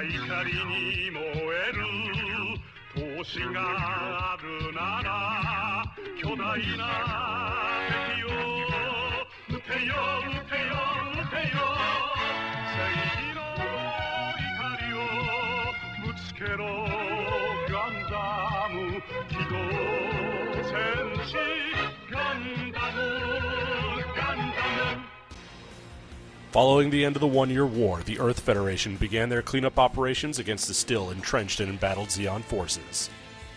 怒りに燃える闘志があるなら巨大な敵を撃てよ撃てよ撃てよ正義の怒りをぶつけろガンダム機動戦士ガンダムガンダム Following the end of the One-Year War, the Earth Federation began their cleanup operations against the still entrenched and embattled Zeon forces.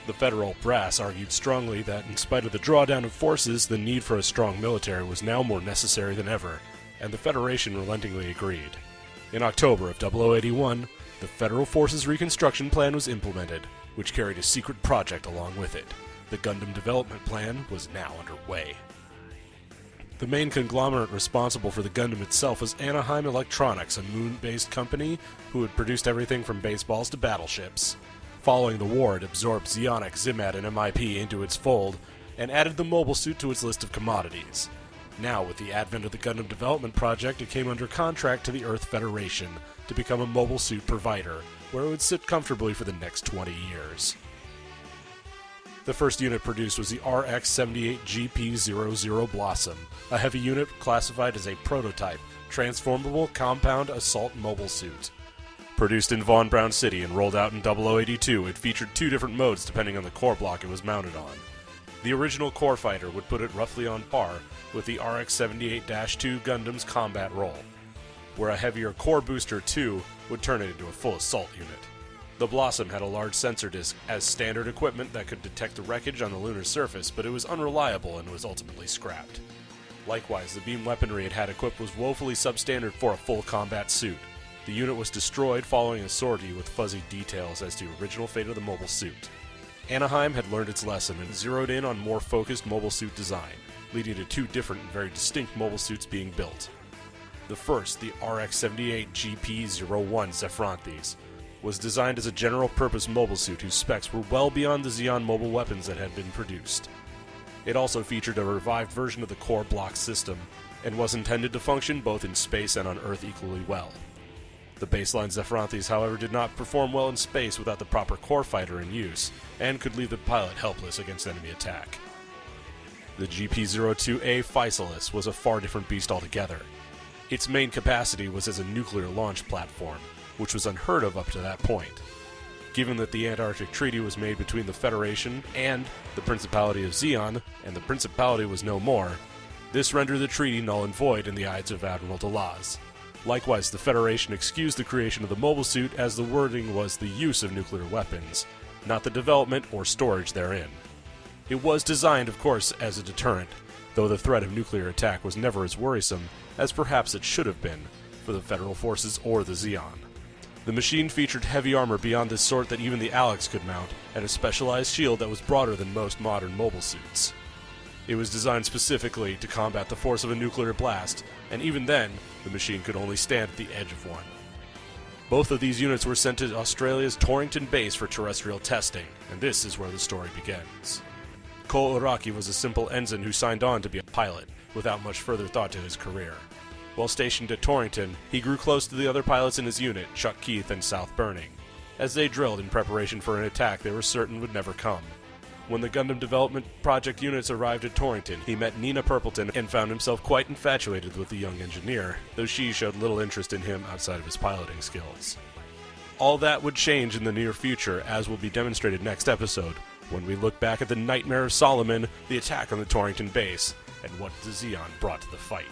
The Federal brass argued strongly that, in spite of the drawdown of forces, the need for a strong military was now more necessary than ever, and the Federation relentingly agreed. In October of 0081, the Federal Forces Reconstruction Plan was implemented, which carried a secret project along with it. The Gundam Development Plan was now underway. The main conglomerate responsible for the Gundam itself was Anaheim Electronics, a moon-based company who had produced everything from baseballs to battleships. Following the war, it absorbed Zeonic, Zimat, and MIP into its fold, and added the mobile suit to its list of commodities. Now, with the advent of the Gundam Development Project, it came under contract to the Earth Federation to become a mobile suit provider, where it would sit comfortably for the next 20 years. The first unit produced was the RX-78GP-00 Blossom, a heavy unit classified as a prototype, transformable compound assault mobile suit. Produced in Von Braun City and rolled out in 0082, it featured two different modes depending on the core block it was mounted on. The original core fighter would put it roughly on par with the RX-78-2 Gundam's combat role, where a heavier core booster 2 would turn it into a full assault unit. The Blossom had a large sensor disc as standard equipment that could detect the wreckage on the lunar surface, but it was unreliable and was ultimately scrapped. Likewise, the beam weaponry it had equipped was woefully substandard for a full combat suit. The unit was destroyed following a sortie with fuzzy details as to original fate of the mobile suit. Anaheim had learned its lesson and zeroed in on more focused mobile suit design, leading to two different and very distinct mobile suits being built. The first, the RX-78GP-01 Zephrontes, was designed as a general-purpose mobile suit whose specs were well beyond the Zeon mobile weapons that had been produced. It also featured a revived version of the core block system, and was intended to function both in space and on Earth equally well. The baseline Zephrontes, however, did not perform well in space without the proper core fighter in use, and could leave the pilot helpless against enemy attack. The GP-02A Physalis was a far different beast altogether. Its main capacity was as a nuclear launch platform, which was unheard of up to that point. Given that the Antarctic Treaty was made between the Federation and the Principality of Zeon, and the Principality was no more, this rendered the treaty null and void in the eyes of Admiral Delaz. Likewise, the Federation excused the creation of the mobile suit as the wording was the use of nuclear weapons, not the development or storage therein. It was designed, of course, as a deterrent, though the threat of nuclear attack was never as worrisome as perhaps it should have been for the Federal forces or the Zeon. The machine featured heavy armor beyond the sort that even the Alex could mount, and a specialized shield that was broader than most modern mobile suits. It was designed specifically to combat the force of a nuclear blast, and even then, the machine could only stand at the edge of one. Both of these units were sent to Australia's Torrington base for terrestrial testing, and this is where the story begins. Ko Uraki was a simple ensign who signed on to be a pilot, without much further thought to his career. While stationed at Torrington, he grew close to the other pilots in his unit, Chuck Keith and South Burning. As they drilled in preparation for an attack they were certain would never come. When the Gundam Development Project units arrived at Torrington, he met Nina Purpleton and found himself quite infatuated with the young engineer, though she showed little interest in him outside of his piloting skills. All that would change in the near future, as will be demonstrated next episode, when we look back at the Nightmare of Solomon, the attack on the Torrington base, and what the Zeon brought to the fight.